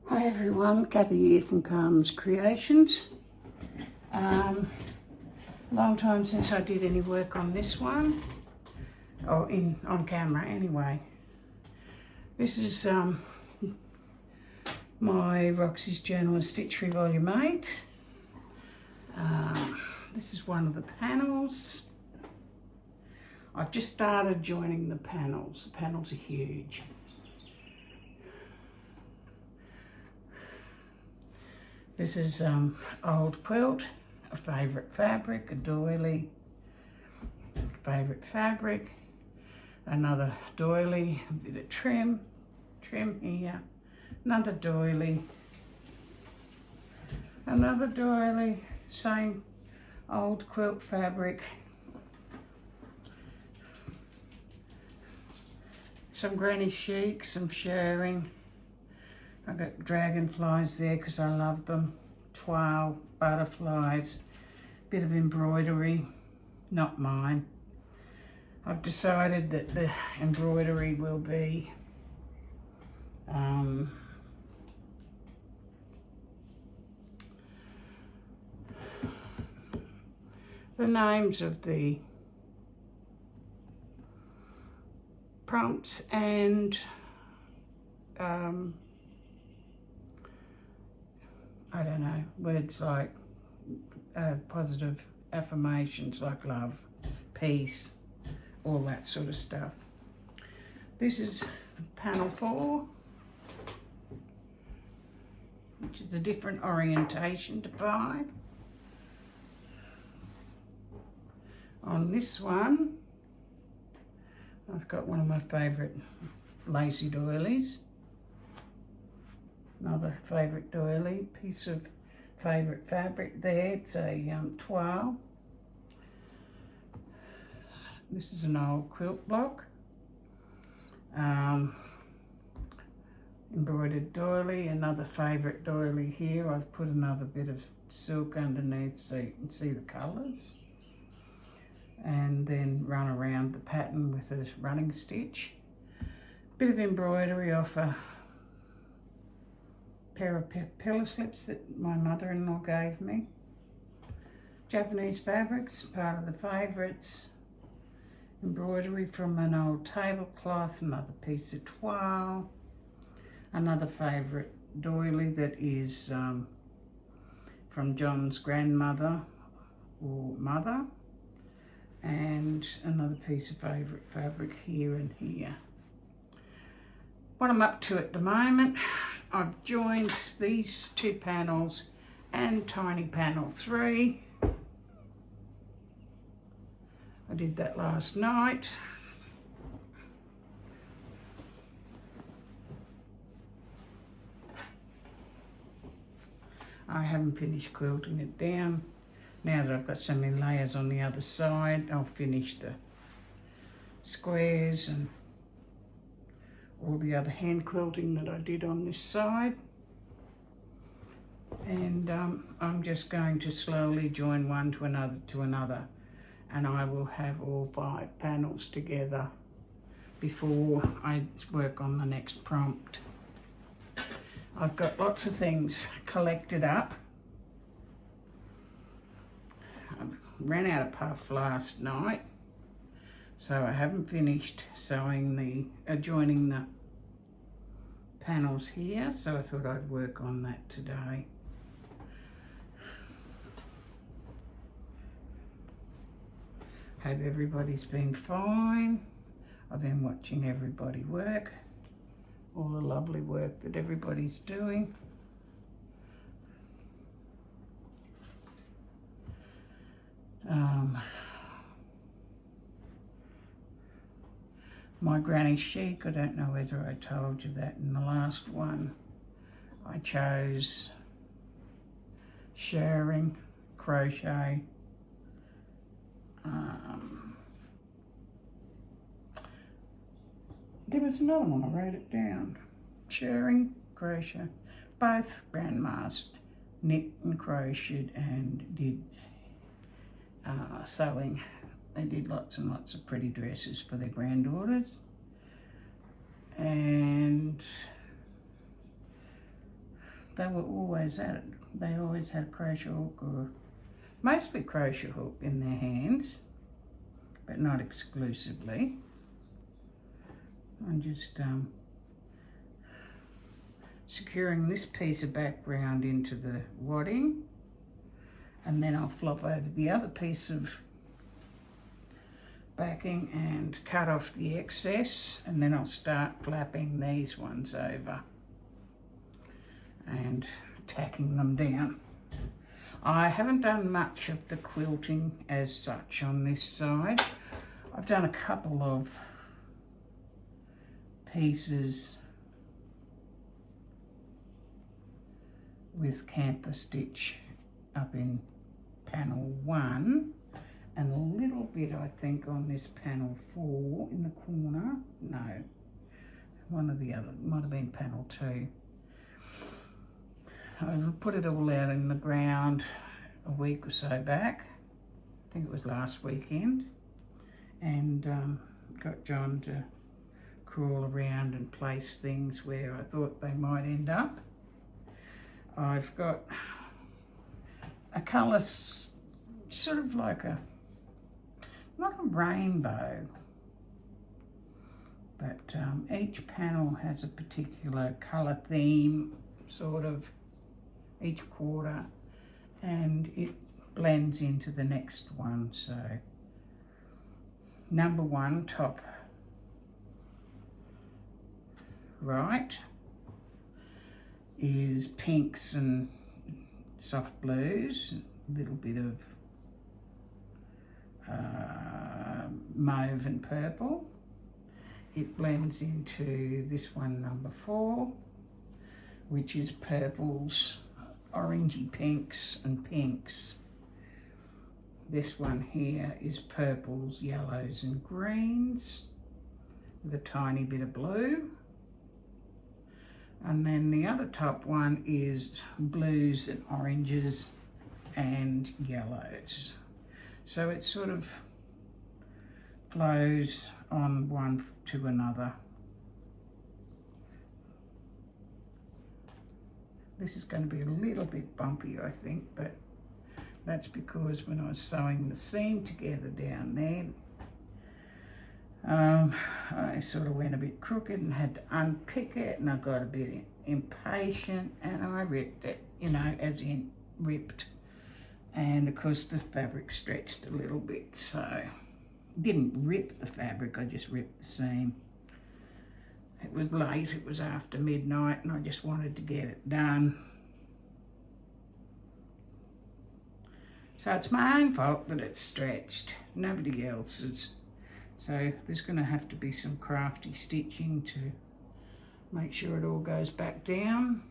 Hi everyone, Kathy here from Calm's Creations. Long time since I did any work on this one, or on camera anyway. This is my Roxy's Journal of Stitchery Volume 8. This is one of the panels. I've just started joining the panels. The panels are huge. This is old quilt, a favourite fabric, a doily, favourite fabric, another doily, a bit of trim here, another doily, same old quilt fabric, some granny chic, some shirring. I've got dragonflies there because I love them, twirl, butterflies, bit of embroidery, not mine. I've decided that the embroidery will be the names of the prompts and I don't know, words like positive affirmations like love, peace, all that sort of stuff. This is panel 4, which is a different orientation to 5. On this one, I've got one of my favourite lacy doilies. Another favourite doily, piece of favourite fabric there. It's a twirl. This is an old quilt block. Embroidered doily, another favourite doily here. I've put another bit of silk underneath so you can see the colours. And then run around the pattern with a running stitch. Bit of embroidery off a pair of pillow slips that my mother-in-law gave me. Japanese fabrics, part of the favourites. Embroidery from an old tablecloth, another piece of twirl. Another favourite doily that is from John's grandmother or mother. And another piece of favourite fabric here and here. What I'm up to at the moment, I've joined these 2 panels and tiny panel 3. I did that last night. I haven't finished quilting it down. Now that I've got so many layers on the other side, I'll finish the squares and all the other hand quilting that I did on this side. And I'm just going to slowly join one to another, and I will have all 5 panels together before I work on the next prompt. I've got lots of things collected up. I ran out of puff last night, so I haven't finished sewing joining the panels here, so I thought I'd work on that today. Hope everybody's been fine. I've been watching everybody work, all the lovely work that everybody's doing. My granny chic, I don't know whether I told you that in the last one. I chose shirring, crochet, there was another one, I wrote it down. Shirring, crochet, both grandmas knit and crocheted and did sewing. They did lots and lots of pretty dresses for their granddaughters. And they were always at it. They always had a crochet hook, or mostly crochet hook in their hands, but not exclusively. I'm just securing this piece of background into the wadding, and then I'll flop over the other piece of backing and cut off the excess, and then I'll start flapping these ones over and tacking them down. I haven't done much of the quilting as such on this side. I've done a couple of pieces with Cantha stitch up in panel 1, and a little bit I think on this panel 4 in the corner. No, one of the other, might have been panel 2. I put it all out in the ground a week or so back. I think it was last weekend, and got John to crawl around and place things where I thought they might end up. I've got a colour sort of like a, not a rainbow, but each panel has a particular colour theme, sort of, each quarter, and it blends into the next one. So number 1, top right, is pinks and soft blues, a little bit of mauve and purple. It blends into this one, number 4, which is purples, orangey pinks and pinks. This one here is purples, yellows and greens with a tiny bit of blue. And then the other top one is blues and oranges and yellows. So it sort of flows on one to another. This is going to be a little bit bumpy, I think, but that's because when I was sewing the seam together down there, I sort of went a bit crooked and had to unpick it, and I got a bit impatient and I ripped it, you know, as in ripped. And of course the fabric stretched a little bit, so didn't rip the fabric, I just ripped the seam. It was late, it was after midnight, and I just wanted to get it done. So it's my own fault that it's stretched, nobody else's. So there's going to have to be some crafty stitching to make sure it all goes back down.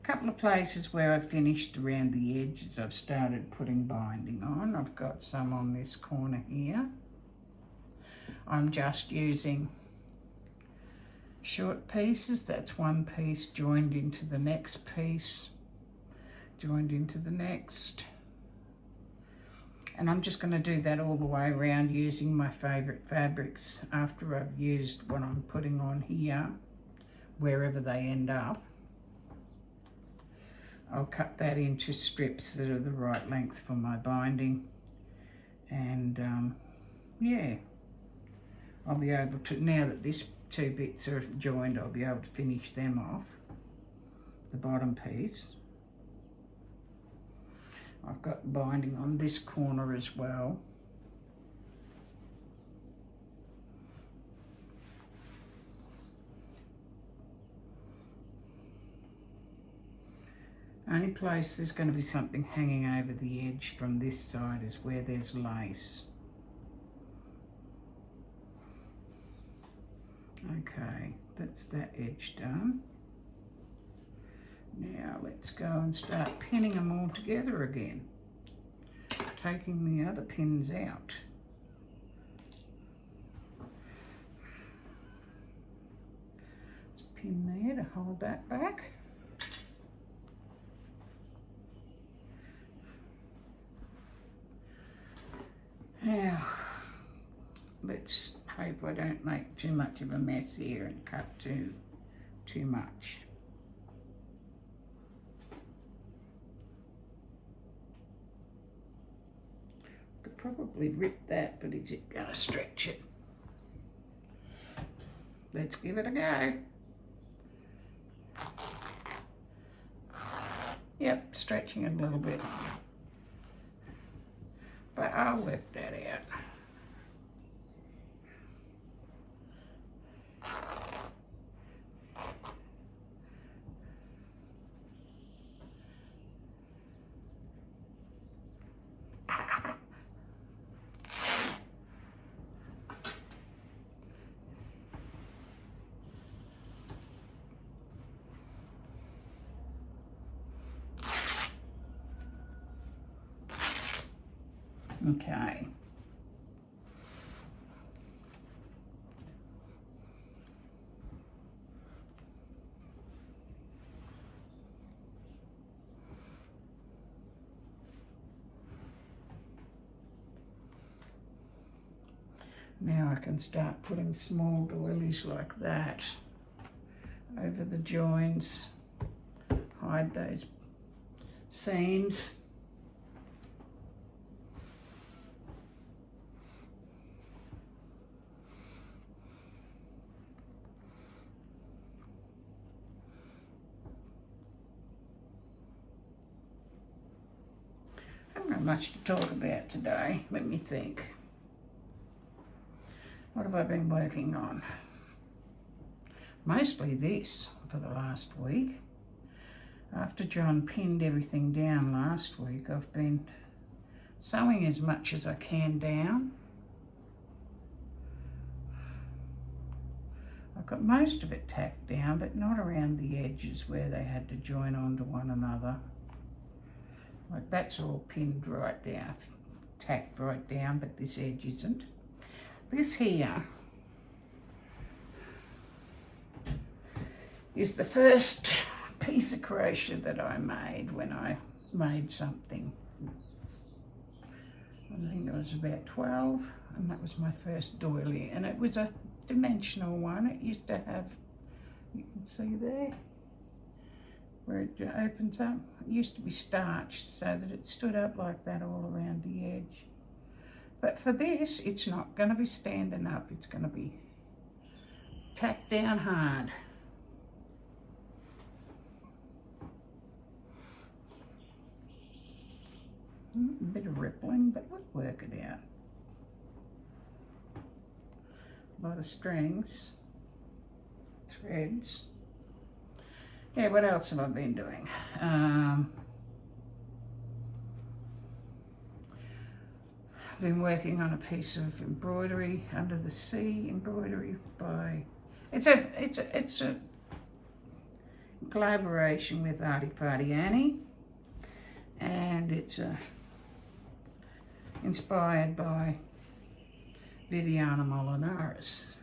A couple of places where I finished around the edges, I've started putting binding on. I've got some on this corner here. I'm just using short pieces. That's one piece joined into the next piece, joined into the next. And I'm just going to do that all the way around using my favourite fabrics after I've used what I'm putting on here, wherever they end up. I'll cut that into strips that are the right length for my binding. And yeah, I'll be able to, now that these 2 bits are joined, I'll be able to finish them off, the bottom piece. I've got binding on this corner as well. Only place there's going to be something hanging over the edge from this side is where there's lace. Okay, that's that edge done. Now let's go and start pinning them all together again, taking the other pins out. There's a pin there to hold that back. Now, let's hope I don't make too much of a mess here and cut too too much. Could probably rip that, but is it going to stretch it? Let's give it a go. Yep, stretching it a little bit. But I'll work that out. Okay. Now I can start putting small doilies like that over the joins, hide those seams. I haven't got much to talk about today. Let me think. What have I been working on? Mostly this for the last week. After John pinned everything down last week, I've been sewing as much as I can down. I've got most of it tacked down, but not around the edges where they had to join onto one another. Like that's all pinned right down, tacked right down, but this edge isn't. This here is the first piece of crochet that I made when I made something. I think it was about 12, and that was my first doily, and it was a dimensional one. It used to have, you can see there, where it opens up. It used to be starched so that it stood up like that all around the edge. But for this, it's not going to be standing up. It's going to be tacked down hard. A bit of rippling, but we'll work it out. A lot of strings, threads. Yeah, what else have I been doing? I've been working on a piece of embroidery, Under the Sea embroidery by, it's a collaboration with Arty Farty Annie, and it's inspired by Viviana Molinaris,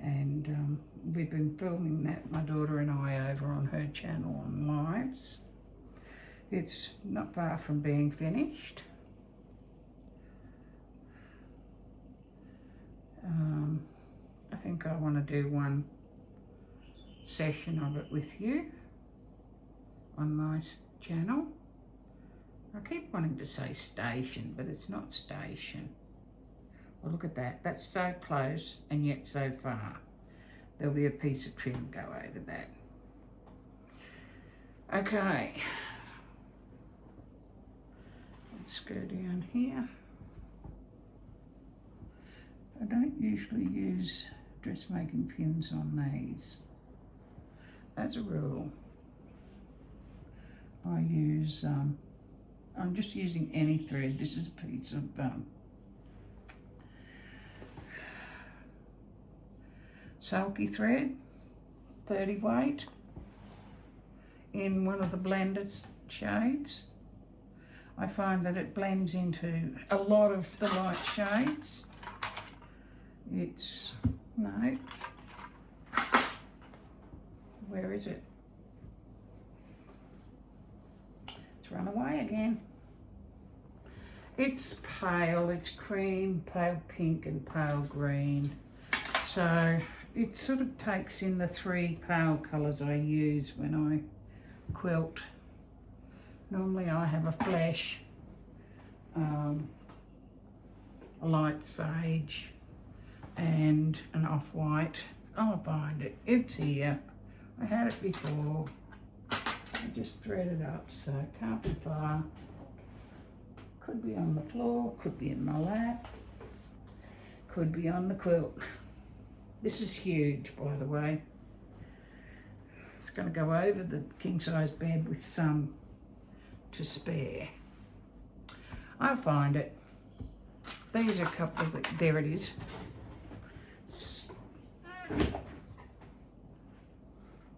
and we've been filming that, my daughter and I, over on her channel on Lives. It's not far from being finished. I think I want to do one session of it with you on my channel. I keep wanting to say station, but it's not station. Well, look at that. That's so close and yet so far. There'll be a piece of trim go over that. Okay. Let's go down here. I don't usually use dressmaking pins on these. As a rule, I use, I'm just using any thread. This is a piece of sulky thread, 30 weight, in one of the blended shades. I find that it blends into a lot of the light shades. It's, no, where is it? It's run away again. It's pale, it's cream, pale pink and pale green. So it sort of takes in the 3 pale colours I use when I quilt. Normally I have a flesh, a light sage and an off-white. I'll find it. It's here. I had it before. I just thread it up, so it can't be far. Could be on the floor, could be in my lap, could be on the quilt. This is huge, by the way. It's going to go over the king-size bed with some to spare. I'll find it. These are a couple of, there it is.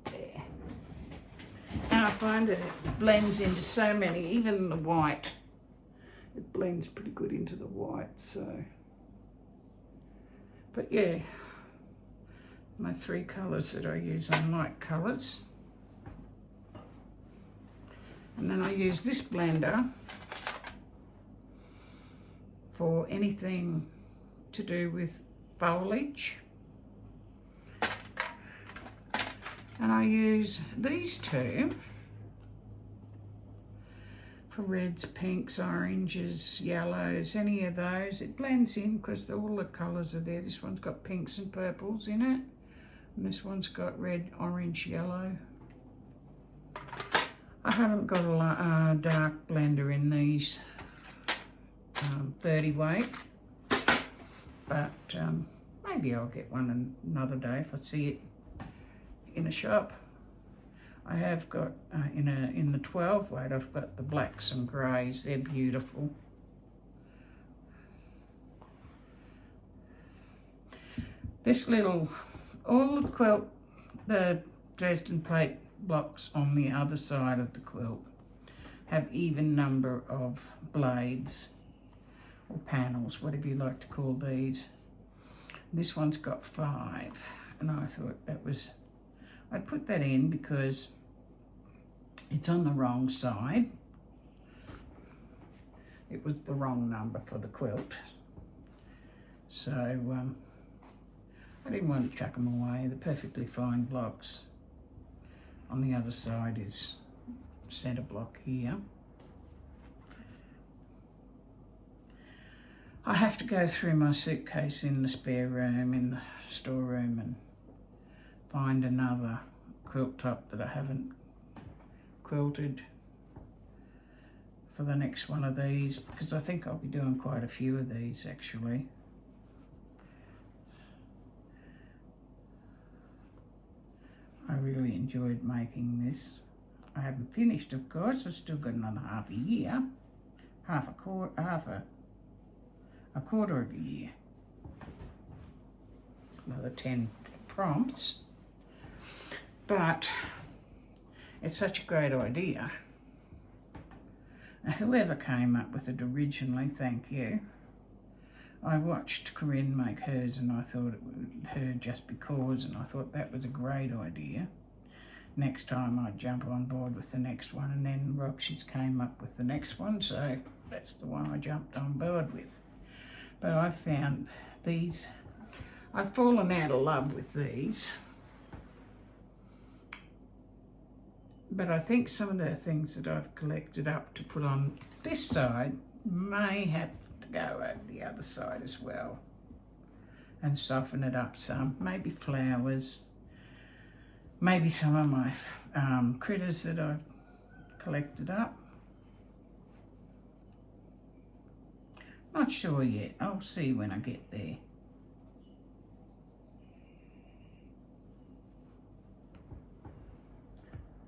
There. And I find that it blends into so many, even the white. It blends pretty good into the white, so. But yeah, my 3 colours that I use are light colours. And then I use this blender for anything to do with foliage. And I use these 2 for reds, pinks, oranges, yellows, any of those. It blends in because all the colours are there. This one's got pinks and purples in it. And this one's got red, orange, yellow. I haven't got a dark blender in these 30 weight. But maybe I'll get one another day if I see it in a shop. I have got in the 12 weight, I've got the blacks and greys. They're beautiful. This little, all the quilt, the Dresden plate blocks on the other side of the quilt have even number of blades or panels, whatever you like to call these. This one's got 5, and I thought that was, I'd put that in because it's on the wrong side. It was the wrong number for the quilt. So I didn't want to chuck them away. They're perfectly fine blocks. On the other side is centre block here. I have to go through my suitcase in the spare room, in the storeroom, and find another quilt top that I haven't quilted for the next one of these, because I think I'll be doing quite a few of these actually. I really enjoyed making this. I haven't finished, of course. I've still got another half a year, a quarter of a year, another 10 prompts. But it's such a great idea. Now, whoever came up with it originally, thank you. I watched Corinne make hers and I thought it was her just because, and I thought that was a great idea. Next time I'd jump on board with the next one, and then Roxy's came up with the next one, so that's the one I jumped on board with. But I found these, I've fallen out of love with these. But I think some of the things that I've collected up to put on this side may have to go over the other side as well and soften it up some. Maybe flowers, maybe some of my critters that I've collected up. Not sure yet. I'll see when I get there.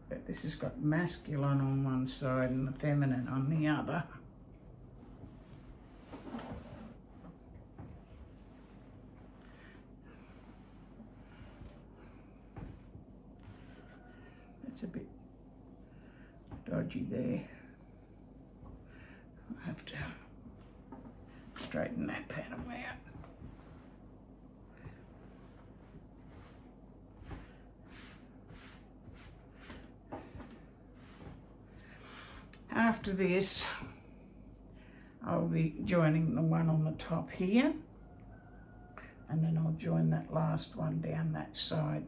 But this has got masculine on one side and the feminine on the other. It's a bit dodgy there. I'll have to straighten that panel out. After this, I'll be joining the one on the top here. and then I'll join that last one down that side.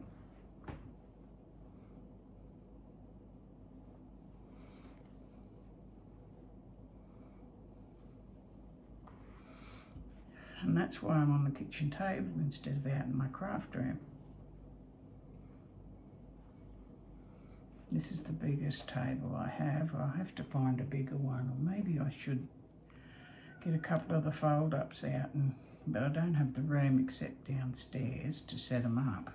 And that's why I'm on the kitchen table instead of out in my craft room. This is the biggest table I have. I'll have to find a bigger one, or maybe I should get a couple of the fold-ups out, but I don't have the room except downstairs to set them up.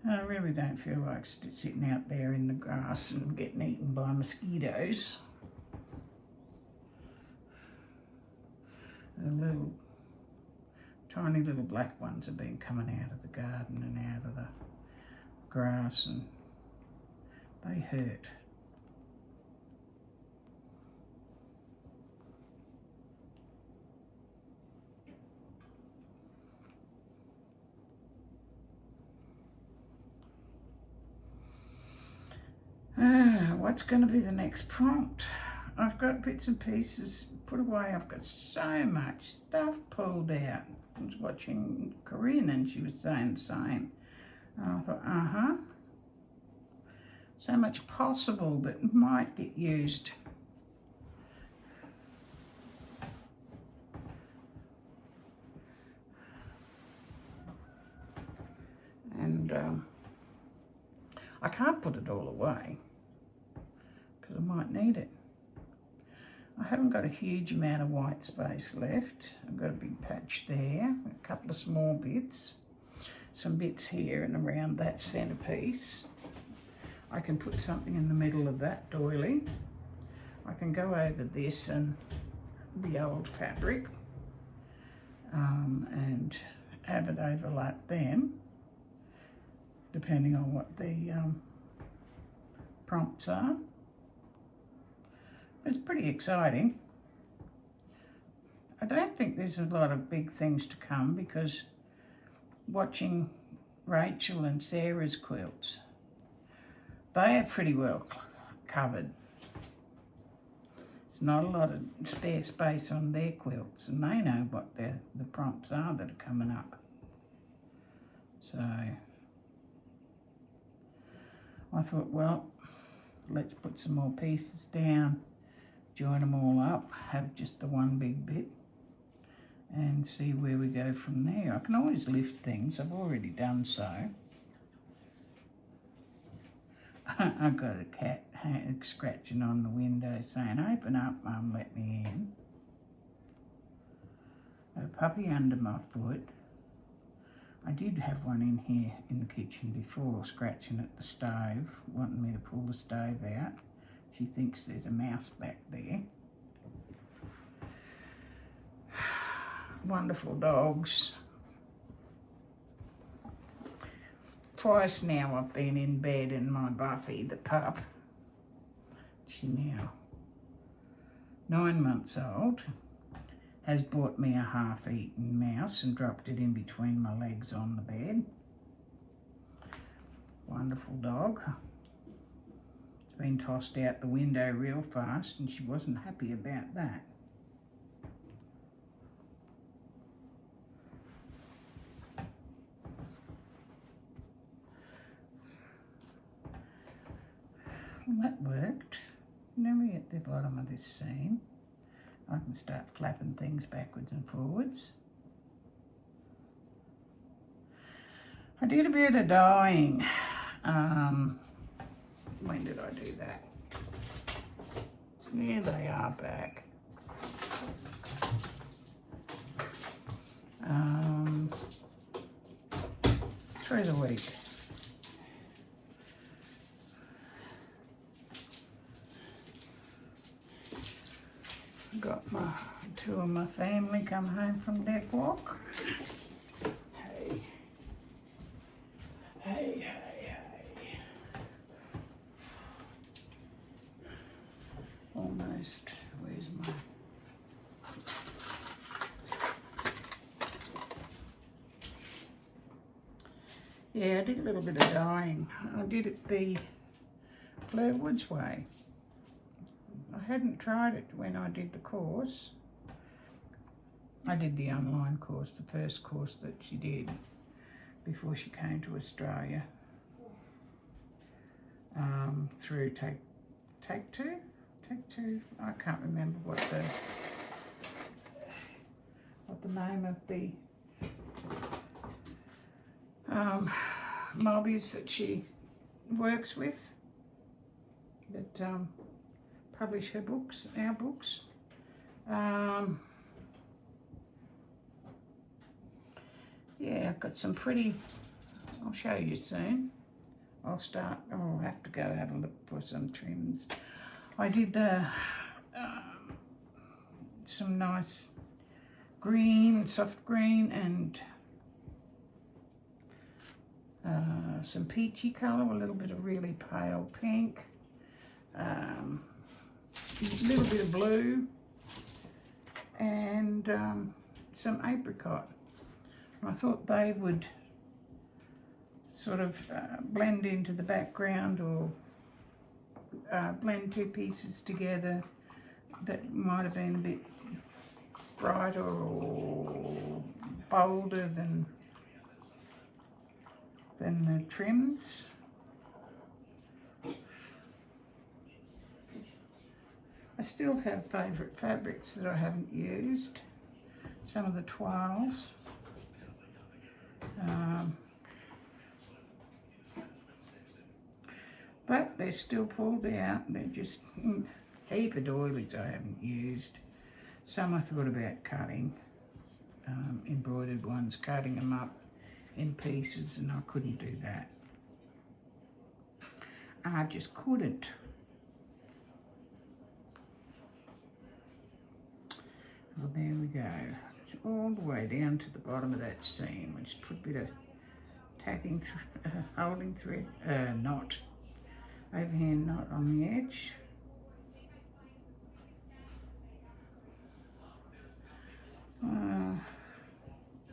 I really don't feel like sitting out there in the grass and getting eaten by mosquitoes. The little, tiny little black ones have been coming out of the garden and out of the grass, and they hurt. What's going to be the next prompt? I've got bits and pieces put away. I've got so much stuff pulled out. I was watching Corinne and she was saying the same. And I thought, so much possible that might get used. And I can't put it all away because I might need it. I haven't got a huge amount of white space left. I've got a big patch there, a couple of small bits, some bits here and around that centerpiece. I can put something in the middle of that doily. I can go over this and the old fabric and have it overlap them, depending on what the prompts are. It's pretty exciting. I don't think there's a lot of big things to come, because watching Rachel and Sarah's quilts, they are pretty well covered. There's not a lot of spare space on their quilts, and they know what the prompts are that are coming up. So I thought, well, let's put some more pieces down, join them all up, have just the one big bit, and see where we go from there. I can always lift things. I've already done so. I've got a cat scratching on the window saying, "Open up, Mum, let me in." A puppy under my foot. I did have one in here in the kitchen before, scratching at the stove, wanting me to pull the stove out. She thinks there's a mouse back there. Wonderful dogs. Twice now I've been in bed and my Buffy, the pup, she now 9 months old, has bought me a half-eaten mouse and dropped it in between my legs on the bed. Wonderful dog. It's been tossed out the window real fast and she wasn't happy about that. Well, that worked. Now we get the bottom of this seam. I can start flapping things backwards and forwards. I did a bit of dyeing. When did I do that? Here they are back. Through the week. Got two of my family come home from deck walk. Hey. Hey, hey, hey. Almost. Where's my... Yeah, I did a little bit of dyeing. I did it the Fleur Woods way. I hadn't tried it when I did the course. I did the online course, the first course that she did before she came to Australia, through Take Two. I can't remember what the name of the mob is that she works with, that publish her books, our books. Yeah, I've got some pretty, I'll show you soon. I'll have to go have a look for some trims. I did some nice green, soft green, and some peachy colour, a little bit of really pale pink, a little bit of blue, and some apricot. I thought they would sort of blend into the background, or blend two pieces together that might have been a bit brighter or bolder than the trims. I still have favourite fabrics that I haven't used, some of the toiles. But they're still pulled out, and they're just a heap of doilies I haven't used. Some I thought about cutting, embroidered ones, cutting them up in pieces, and I couldn't do that. I just couldn't. Well, there we go. All the way down to the bottom of that seam. We just put a bit of tacking, holding thread, knot, overhand knot on the edge.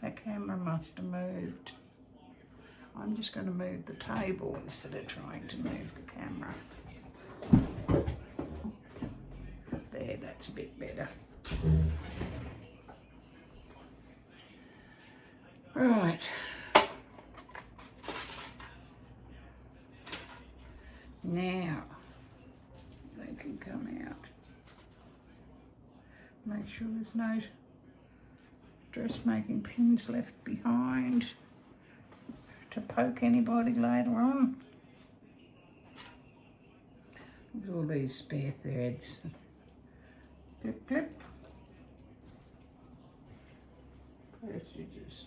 That camera must have moved. I'm just going to move the table instead of trying to move the camera. There, that's a bit better. Right. Now, they can come out. Make sure there's no dressmaking pins left behind to poke anybody later on. There's all these spare threads. Clip, clip. Stitches.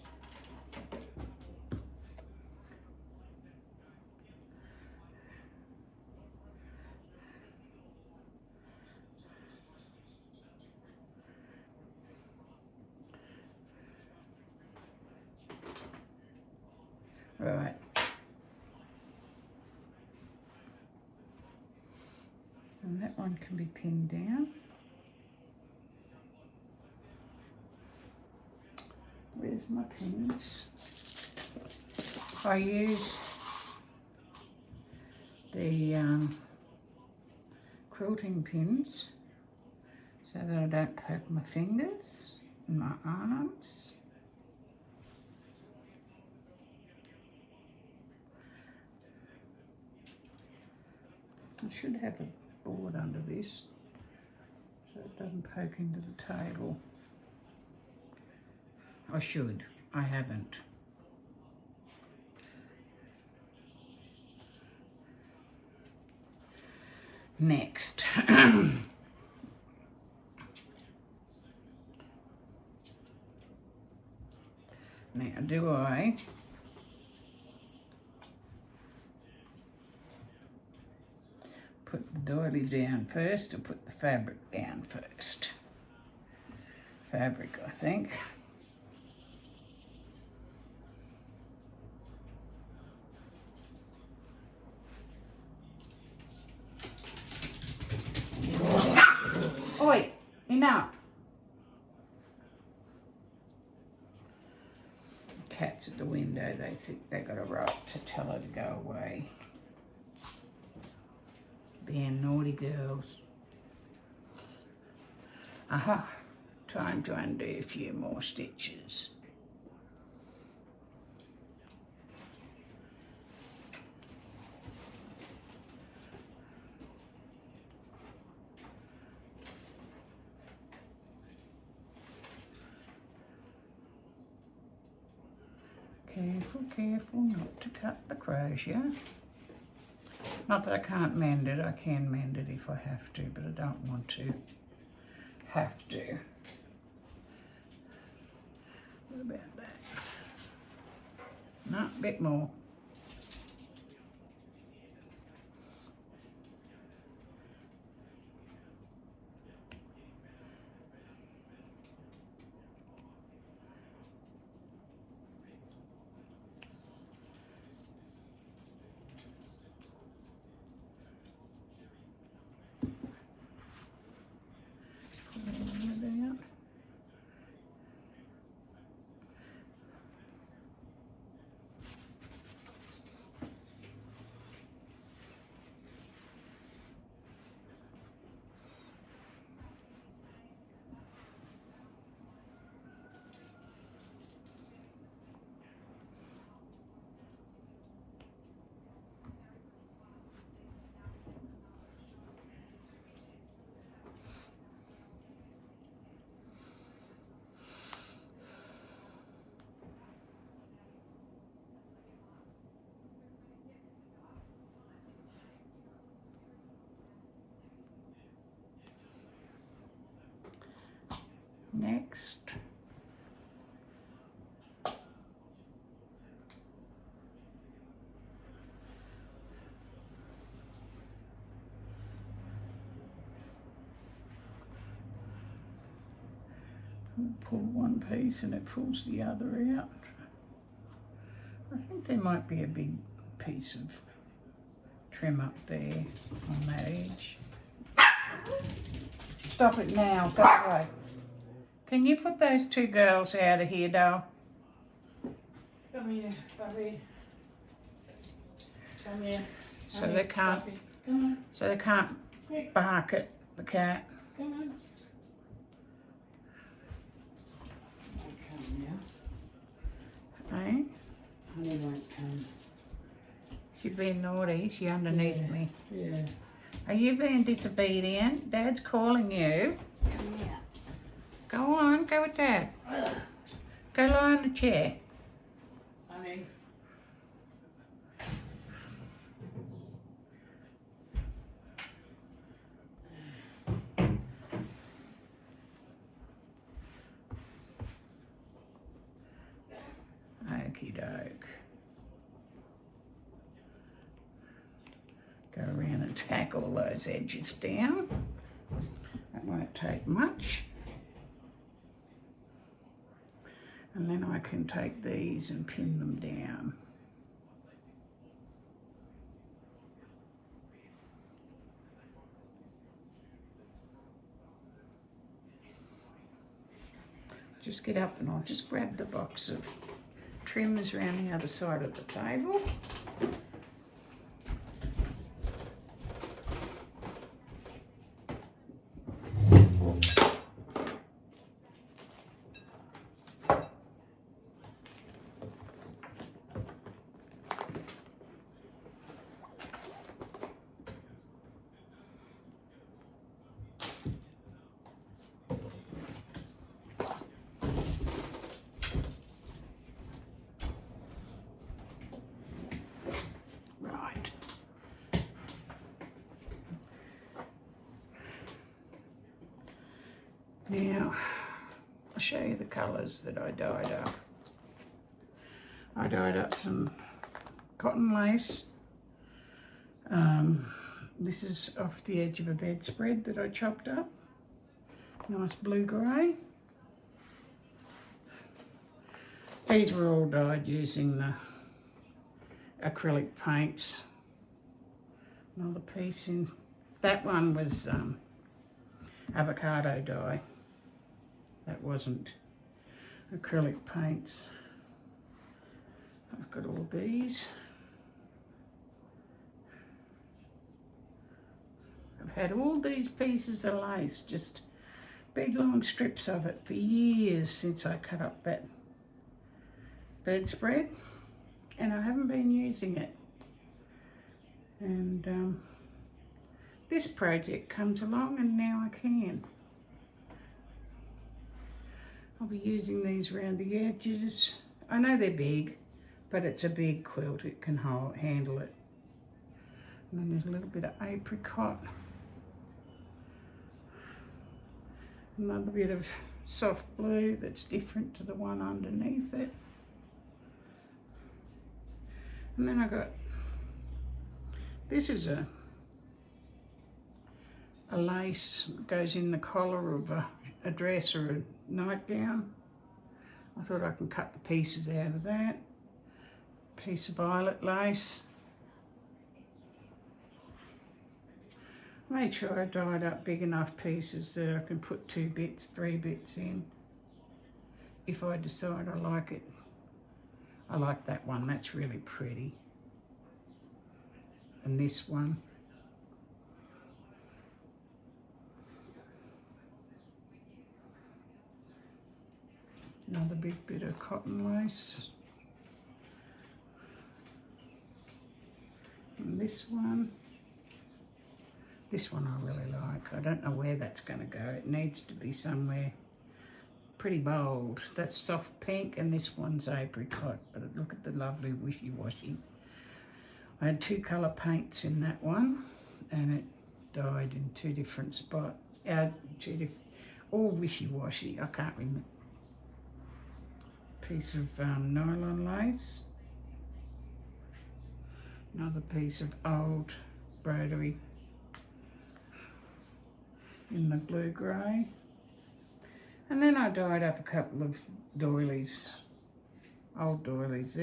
Right. And that one can be pinned down. Where's my pins? I use the quilting pins so that I don't poke my fingers and my arms. I should have a board under this so it doesn't poke into the table. I should. I haven't. Next. Now, do I put the doily down first or put the fabric down first? Fabric, I think. Oi, enough. Cats at the window, they think they got a right to tell her to go away. Being naughty girls. Aha, Time to undo a few more stitches. Careful, careful not to cut the crochet. Not that I can't mend it, I can mend it if I have to, but I don't want to have to. What about that? No, a bit more. Next, pull one piece and it pulls the other out. I think there might be a big piece of trim up there on that edge. Stop it now, go away. Can you put those two girls out of here, doll? Come here, puppy. Come here. So they can't. Come on. So they can't bark at the cat. Come on. Won't come now. Eh? Honey won't come. She's being naughty. She's underneath me. Yeah. Are you being disobedient? Dad's calling you. Come here. Go on, go with Dad. Go lie on the chair. Honey. Okie doke. Go around and tack all those edges down. That won't take much. And then I can take these and pin them down. Just get up and I'll just grab the box of trimmers around the other side of the table. Now, I'll show you the colours that I dyed up. I dyed up some cotton lace. This is off the edge of a bedspread that I chopped up. Nice blue-grey. These were all dyed using the acrylic paints. Another piece in, that one was avocado dye. That wasn't acrylic paints. I've got all these. I've had all these pieces of lace just big long strips of it for years since I cut up that bedspread, and I haven't been using it. And this project comes along and now I can. I'll be using these around the edges. I know they're big, but it's a big quilt, it can handle it. And then there's a little bit of apricot. Another bit of soft blue that's different to the one underneath it. And then I got, this is a lace that goes in the collar of a dress or a nightgown. I thought I can cut the pieces out of that. Piece of violet lace. Made sure I dyed up big enough pieces that I can put 2 bits, 3 bits in if I decide I like it. I like that one, that's really pretty. And this one. Another big bit of cotton lace. And this one. This one I really like. I don't know where that's going to go. It needs to be somewhere pretty bold. That's soft pink and this one's apricot. But look at the lovely wishy-washy. I had 2 colour paints in that one and it dyed in 2 different spots. All wishy-washy. I can't remember. Piece of nylon lace. Another piece of old broderie in the blue grey. And then I dyed up a couple of doilies, old doilies.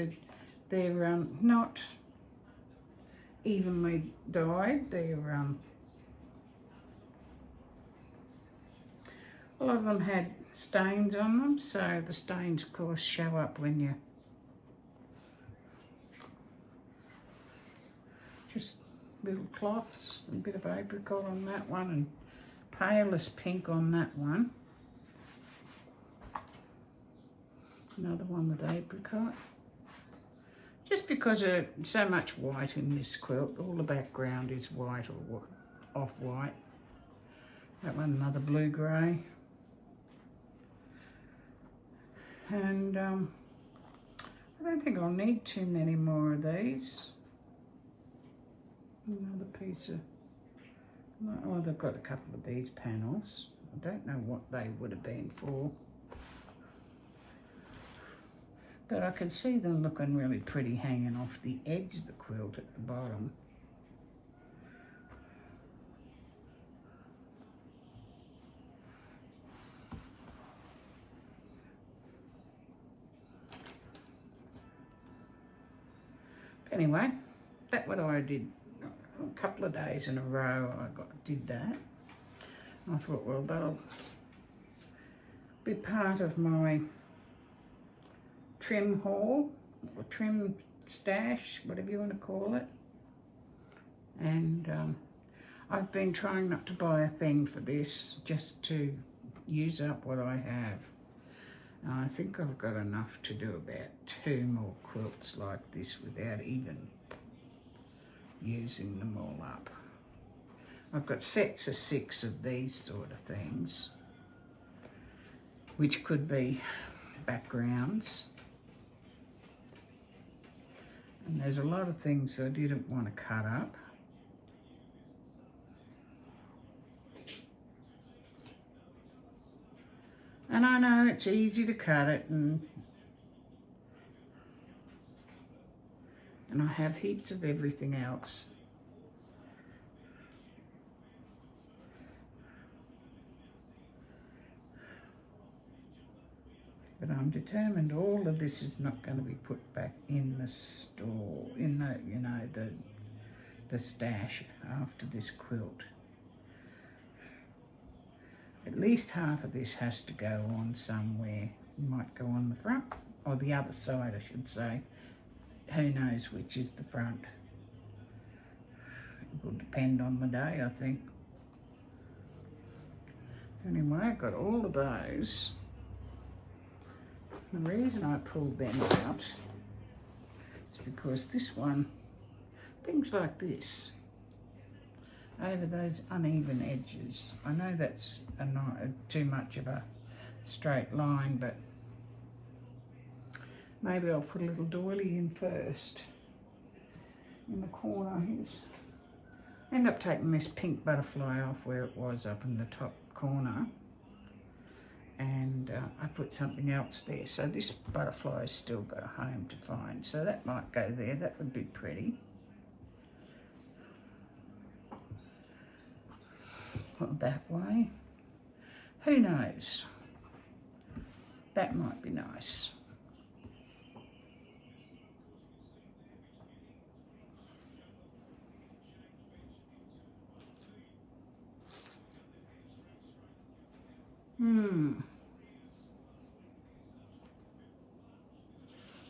They're not evenly dyed. They're a lot of them had stains on them, so the stains of course show up when you just little cloths, a bit of apricot on that one and palest pink on that one. Another one with apricot. Just because of so much white in this quilt, all the background is white or off-white. That one, another blue grey. And I don't think I'll need too many more of these. Another piece of, oh, they've got a couple of these panels. I don't know what they would have been for. But I can see them looking really pretty hanging off the edge of the quilt at the bottom. Anyway, that's what I did a couple of days in a row. Did that. I thought, well, that'll be part of my trim haul or trim stash, whatever you want to call it. And I've been trying not to buy a thing for this, just to use up what I have. I think I've got enough to do about 2 more quilts like this without even using them all up. I've got sets of 6 of these sort of things, which could be backgrounds. And there's a lot of things I didn't want to cut up. And I know it's easy to cut it, and I have heaps of everything else. But I'm determined all of this is not going to be put back in the store, in the, you know, the stash after this quilt. At least half of this has to go on somewhere. It might go on the front, or the other side I should say. Who knows which is the front. It will depend on the day, I think. Anyway, I got all of those. The reason I pulled them out is because this one, things like this, over those uneven edges. I know that's not too much of a straight line, but maybe I'll put a little doily in first in the corner. End up taking this pink butterfly off where it was up in the top corner, and I put something else there. So this butterfly has still got a home to find. So that might go there. That would be pretty. Well, that way. Who knows? That might be nice.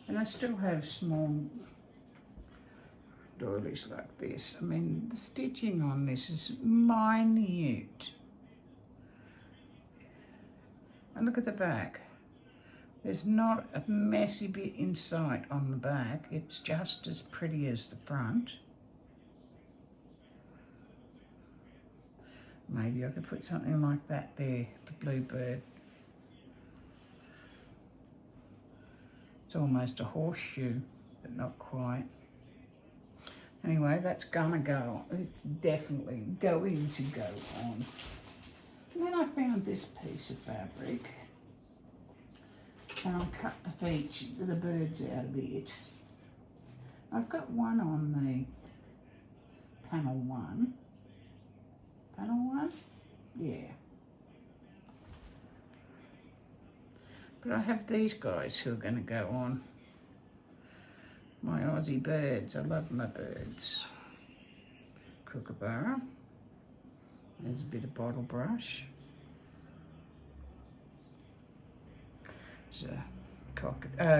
And I still have small doilies like this. I mean, the stitching on this is minute. And look at the back. There's not a messy bit in sight on the back. It's just as pretty as the front. Maybe I could put something like that there, the bluebird. It's almost a horseshoe, but not quite. Anyway, that's gonna go. It's definitely going to go on. And then I found this piece of fabric, and I'll cut the birds out a bit. I've got one on the panel one. Panel one? Yeah. But I have these guys who are going to go on my Aussie birds. I love my birds. Kookaburra. There's a bit of bottle brush. There's a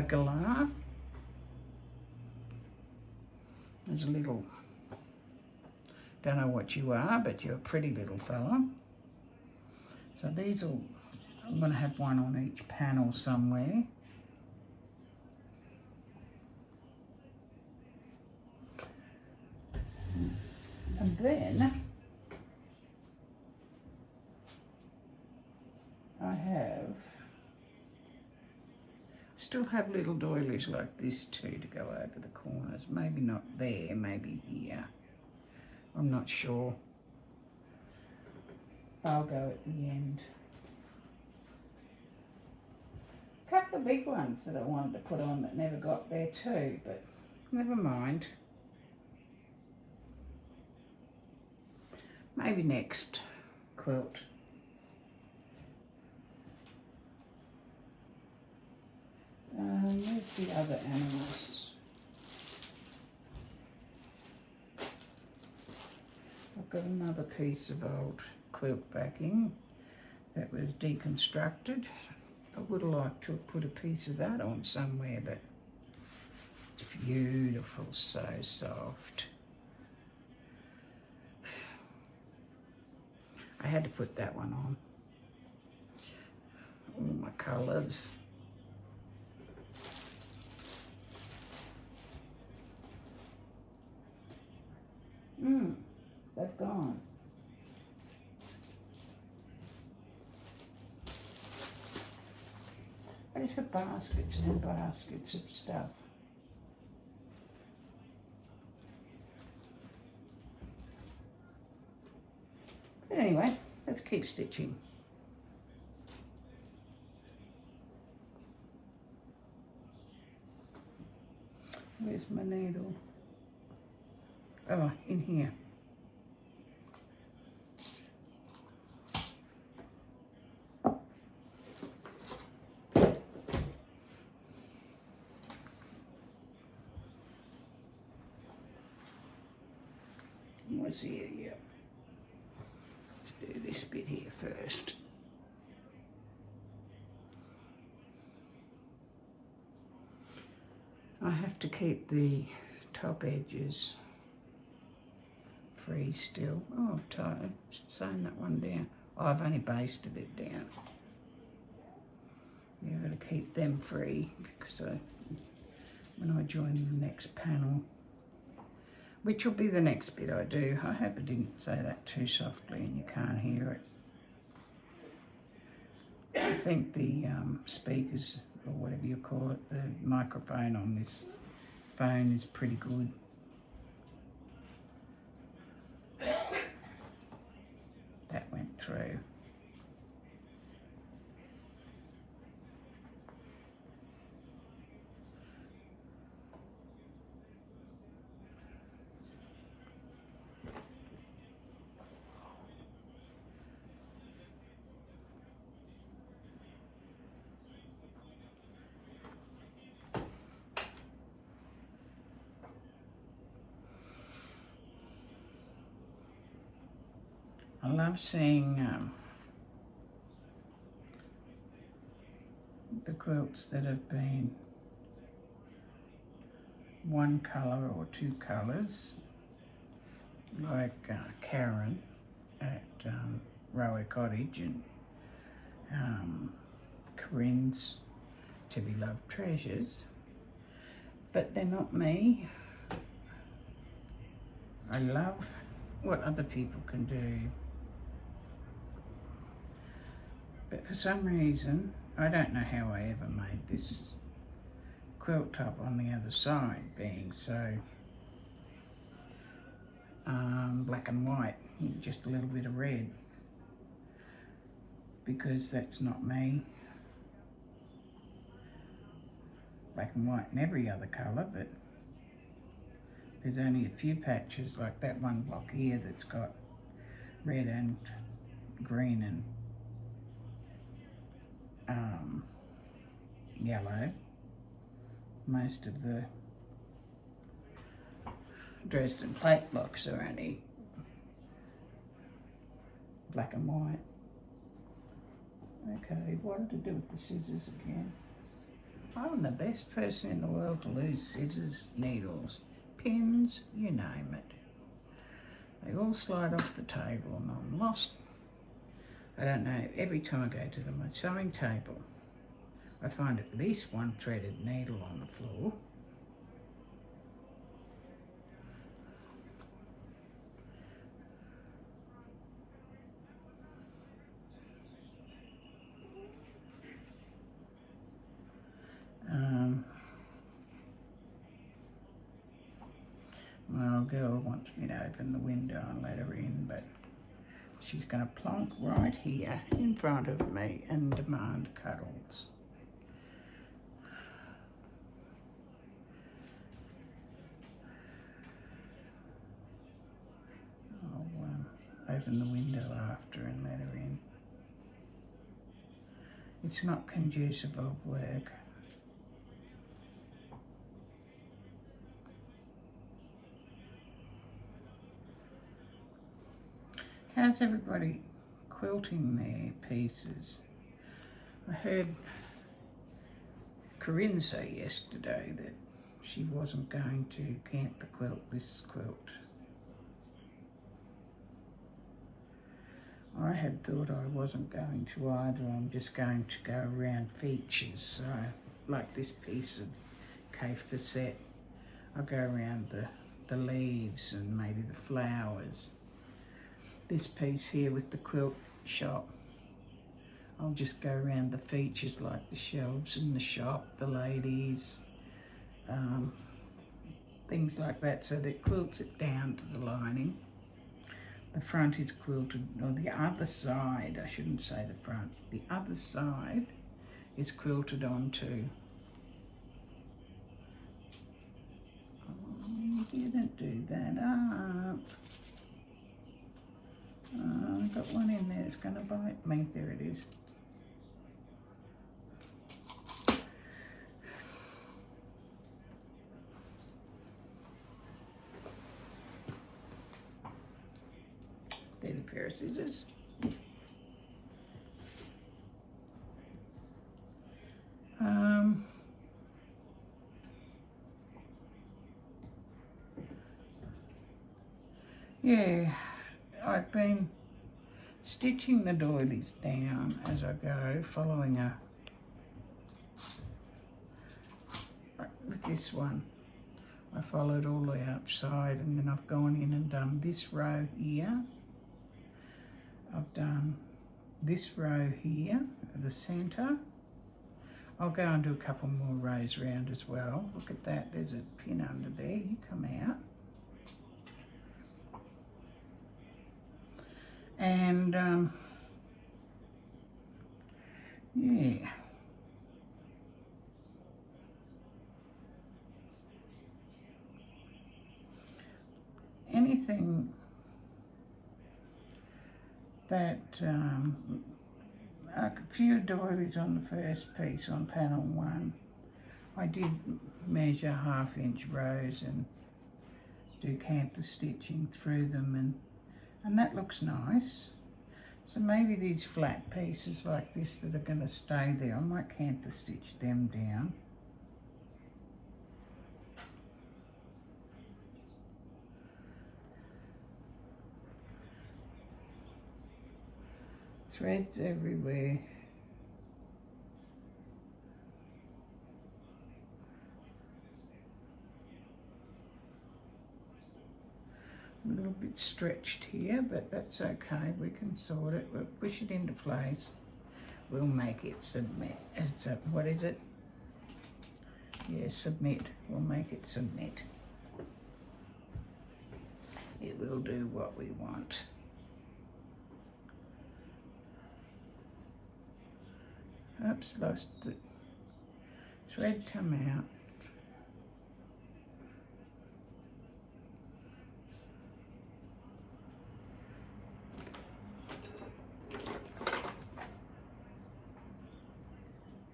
galah. There's a little, don't know what you are, but you're a pretty little fella. So these will, I'm going to have one on each panel somewhere. And then still have little doilies like this too to go over the corners. Maybe not there, maybe here. I'm not sure. I'll go at the end. A couple of big ones that I wanted to put on that never got there too, but never mind. Maybe next quilt. Where's the other animals? I've got another piece of old quilt backing that was deconstructed. I would like to have put a piece of that on somewhere, but it's beautiful, so soft. I had to put that one on. All my colours. They've gone. I just have baskets and baskets of stuff. But anyway, let's keep stitching. Where's my needle? Oh, in here. What's here? Yeah. Let's do this bit here first. I have to keep the top edges free still. Oh, I've sewn that one down. I've only basted it down. You've got to keep them free because when I join the next panel, which will be the next bit I do. I hope I didn't say that too softly and you can't hear it. I think the speakers, or whatever you call it, the microphone on this phone is pretty good. That went through. I love seeing the quilts that have been one colour or two colours, like Karen at Rower Cottage and Corinne's To Be Loved Treasures, but they're not me. I love what other people can do. But for some reason, I don't know how I ever made this quilt top on the other side being so black and white, just a little bit of red, because that's not me. Black and white in every other colour, but there's only a few patches like that one block here that's got red and green and yellow. Most of the Dresden plate blocks are only black and white. Okay, what did I do with the scissors again? I'm the best person in the world to lose scissors, needles, pins, you name it. They all slide off the table and I'm lost. I don't know, every time I go to my sewing table, I find at least one threaded needle on the floor. My old girl wants me to open the window and let her in, but she's going to plonk right here in front of me and demand cuddles. I'll open the window after and let her in. It's not conducive of work. How's everybody quilting their pieces? I heard Corinne say yesterday that she wasn't going to cant the quilt, this quilt. I had thought I wasn't going to either. I'm just going to go around features. So, like this piece of Cafe Facette, I'll go around the leaves and maybe the flowers. This piece here with the quilt shop, I'll just go around the features like the shelves in the shop, the ladies, things like that, so that it quilts it down to the lining. The front is quilted, or the other side, I shouldn't say the front, the other side is quilted onto. Oh, you didn't do that up. Oh, I've got one in there that's going to bite me. There it is. There's a pair of scissors. Yeah, I've been stitching the doilies down as I go, following a, with this one, I followed all the way outside, and then I've gone in and done this row here. I've done this row here, the centre. I'll go and do a couple more rows round as well. Look at that, there's a pin under there, you come out. And yeah. Anything that, a few doilies on the first piece on panel 1. I did measure 1/2 inch rows and do canter stitching through them, and that looks nice. So maybe these flat pieces like this that are going to stay there, I might canter stitch them down. Threads everywhere. A little bit stretched here, but that's okay, we can sort it. We'll push it into place. We'll make it submit. It's a, what is it? Yeah, submit. We'll make it submit. It will do what we want. Oops, lost the thread come out.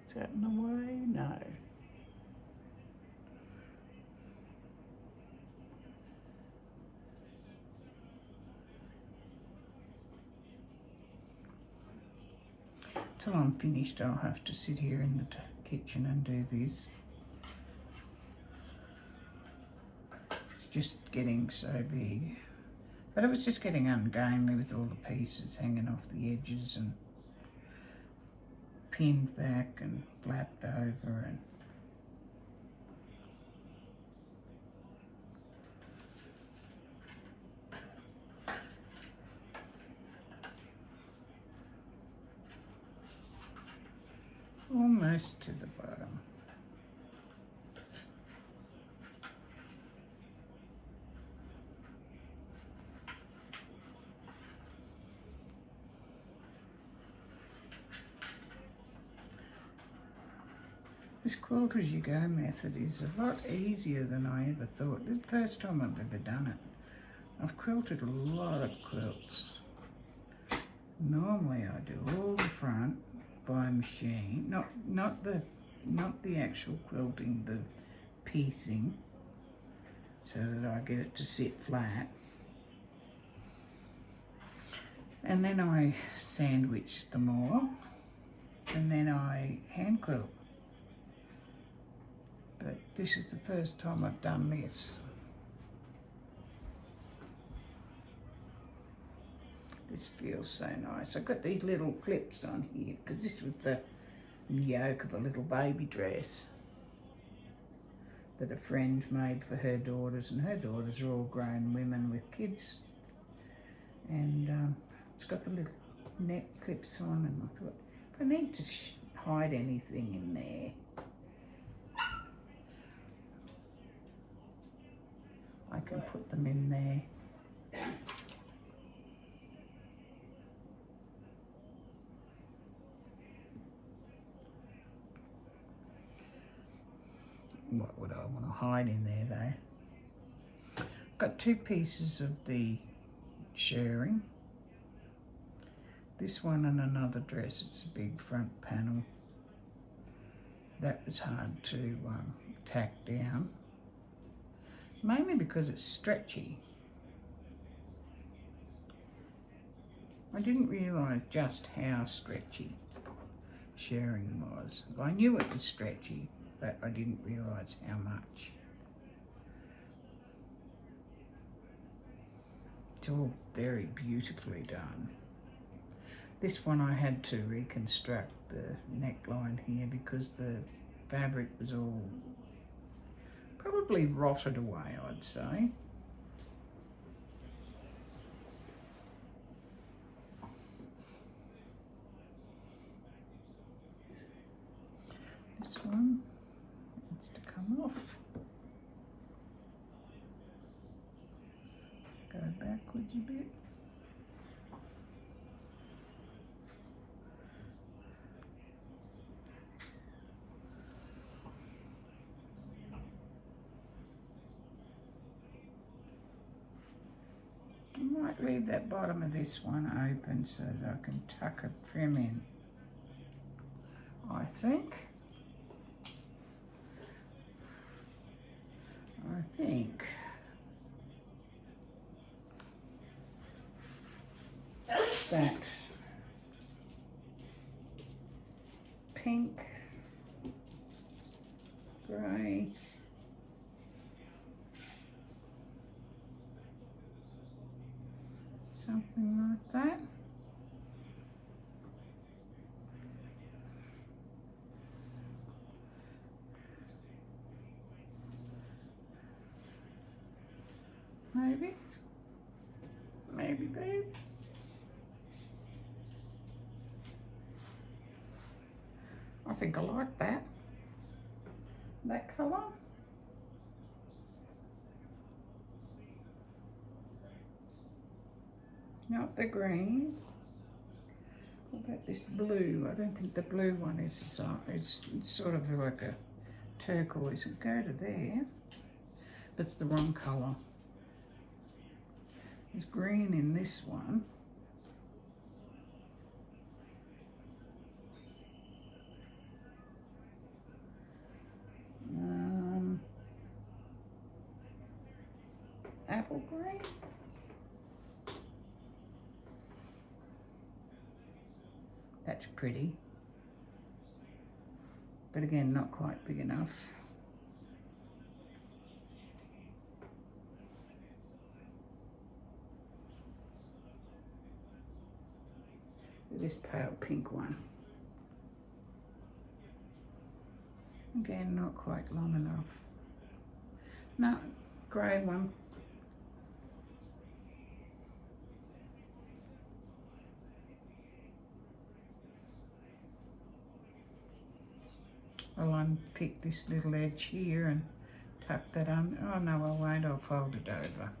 Is that in the way? No. Till I'm finished, I'll have to sit here in the kitchen and do this. It's just getting so big. But it was just getting ungainly with all the pieces hanging off the edges and pinned back and flapped over, and almost to the bottom. This quilt as you go method is a lot easier than I ever thought. The first time I've ever done it. I've quilted a lot of quilts. Normally I do all the front by machine, not the actual quilting, the piecing, so that I get it to sit flat. And then I sandwich them all, and then I hand quilt. But this is the first time I've done this. This feels so nice. I've got these little clips on here because this was the yoke of a little baby dress that a friend made for her daughters, and her daughters are all grown women with kids. And it's got the little neck clips on, and I thought, if I need to hide anything in there, I can put them in there. What would I want to hide in there though? Got 2 pieces of the shirring. This one and another dress. It's a big front panel. That was hard to tack down. Mainly because it's stretchy. I didn't realise just how stretchy shirring was. I knew it was stretchy, but I didn't realise how much. It's all very beautifully done. This one I had to reconstruct the neckline here because the fabric was all probably rotted away, I'd say. This one needs to come off. Go backwards a bit. I might leave that bottom of this one open so that I can tuck a trim in, I think. That pink, grey, something like that. Maybe, babe. I think I like that colour. Not the green. What about this blue? I don't think the blue one is, it's sort of like a turquoise. It'll go to there. That's the wrong colour. There's green in this one. Apple green. That's pretty. But again, not quite big enough. This pale pink one. Again, not quite long enough. No, grey one. I'll unpick this little edge here and tuck that on. Oh no, I won't, I'll fold it over.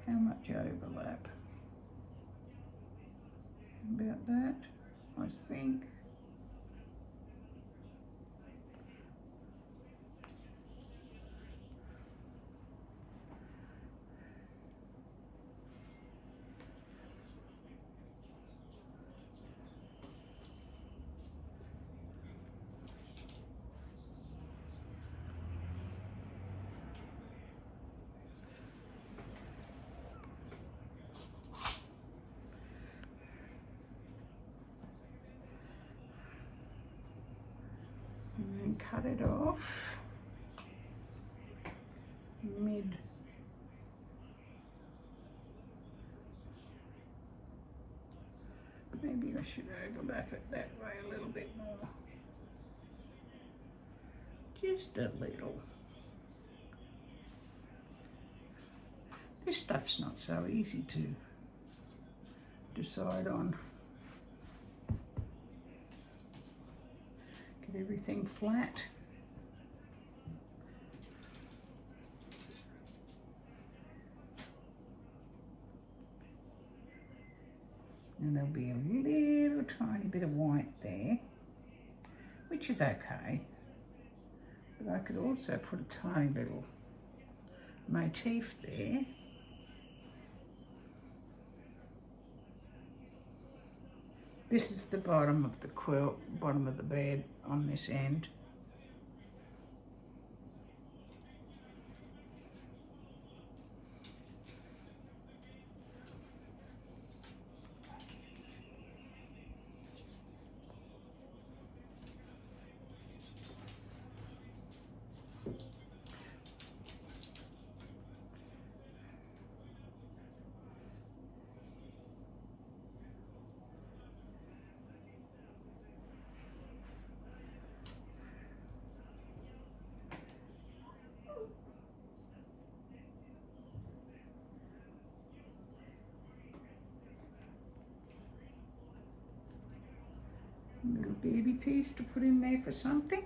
How much overlap? About that, I think. And then cut it off mid. Maybe I should overlap it that way a little bit more. Just a little. This stuff's not so easy to decide on. Get everything flat. And there'll be a little tiny bit of white there, which is okay. But I could also put a tiny little motif there. This is the bottom of the quilt, bottom of the bed on this end. A little baby piece to put in there for something.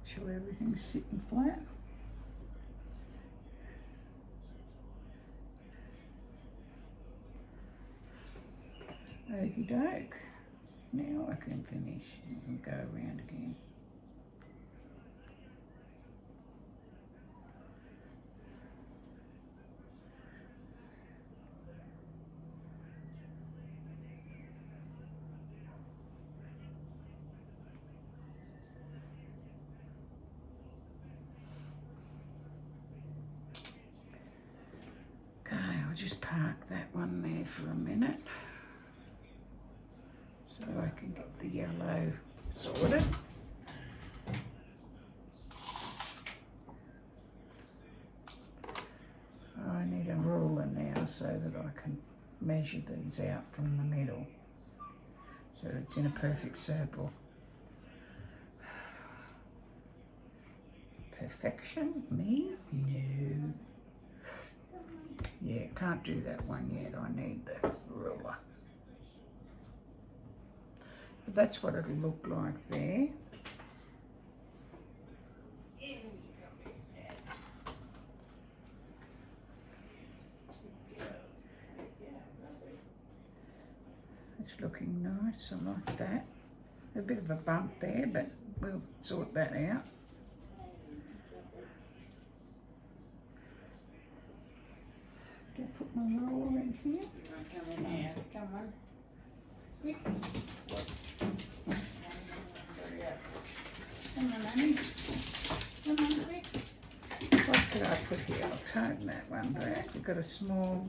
Sure everything's sitting flat. Okie doke. Now I can finish and go around again. Okay, I'll just park that one there for a minute so I can get the yellow sorted. I need a ruler now so that I can measure these out from the middle so it's in a perfect circle. Perfection? Me? No. Yeah, can't do that one yet. I need the ruler. But that's what it'll look like there. It's looking nice. I like that. A bit of a bump there, but we'll sort that out. Do I put my roller in here? Come in here. Come on. Quick. Come on, honey. Come on, quick. What could I put here? I'll tighten that one back. We've got a small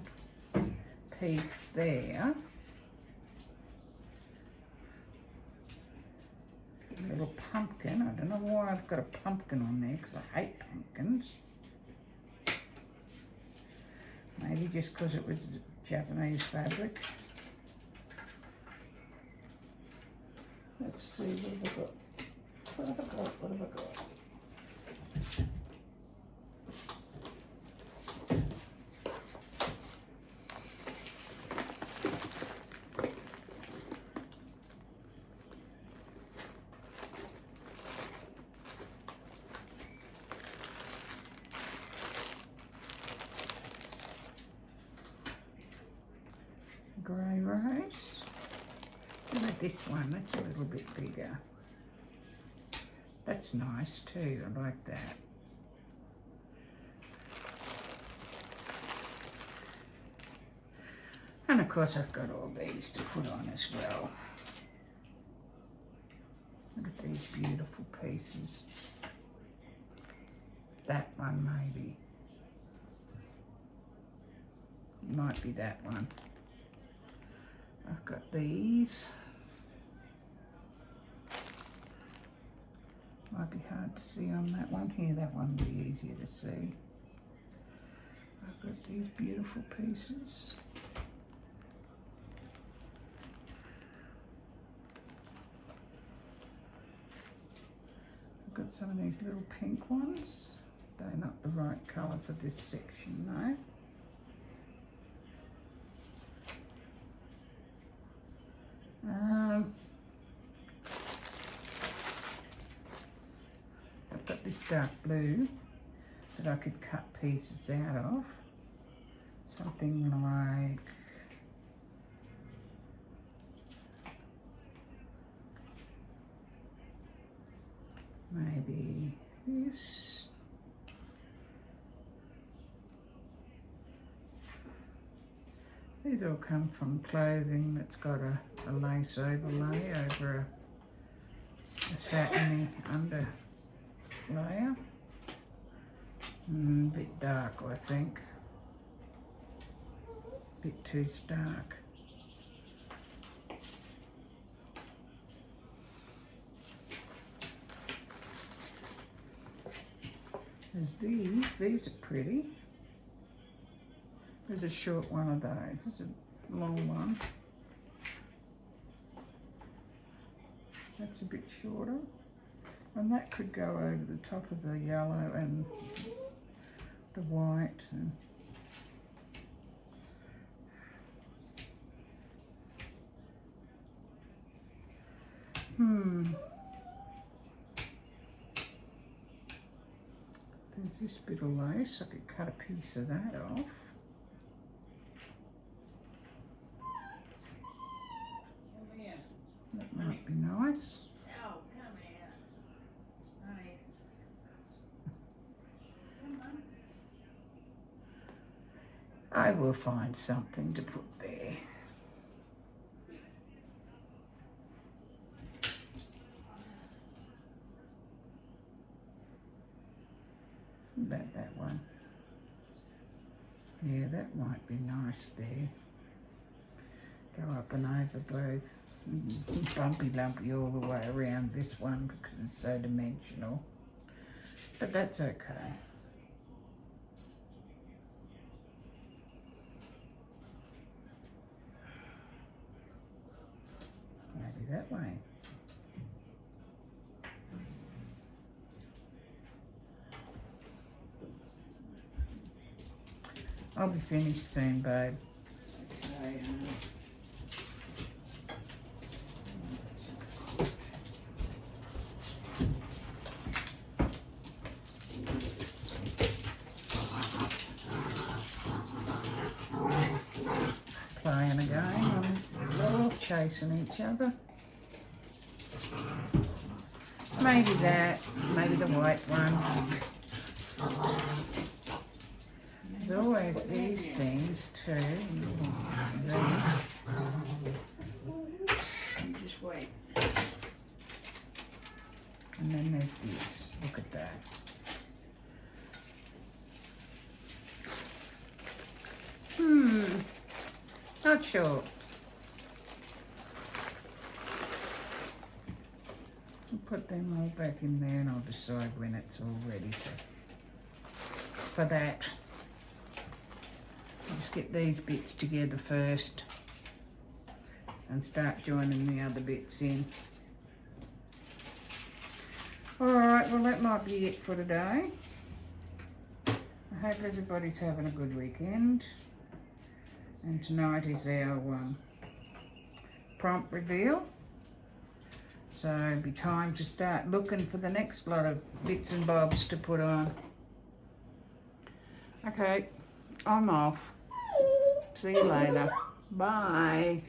piece there. A little pumpkin. I don't know why I've got a pumpkin on there because I hate pumpkins. Maybe just because it was Japanese fabric. Let's see, what have I got? What have I got? What have I got? Grey rose. What about this one? That's a little bit bigger. That's nice too. I like that. And of course I've got all these to put on as well. Look at these beautiful pieces. That one maybe. Might be that one. I've got these. Might be hard to see on that one. Here, that one will be easier to see. I've got these beautiful pieces. I've got some of these little pink ones. They're not the right colour for this section though. I've got this dark blue that I could cut pieces out of. Something like maybe this. These all come from clothing that's got a lace overlay over a satiny under layer. A bit dark, I think. A bit too stark. There's these are pretty. There's a short one of those. There's a long one. That's a bit shorter. And that could go over the top of the yellow and the white. There's this bit of lace. I could cut a piece of that off. That might be nice. Oh, come here. Honey. Come on. I will find something to put there. About that one. Yeah, that might be nice there. Go up and over both. Bumpy lumpy all the way around this one because it's so dimensional. But that's okay. Maybe that way. I'll be finished soon, babe. Okay, Playing a game. We're all chasing each other. Maybe that. Maybe the white one. There's always these things too. These. you just wait. And then there's this. Look at that. Not sure. I'll put them all back in there and I'll decide when it's all ready for that. I'll just get these bits together first and start joining the other bits in. Alright, well that might be it for today. I hope everybody's having a good weekend. And tonight is our prompt reveal. So it'll be time to start looking for the next lot of bits and bobs to put on. Okay, I'm off. See you later. Bye.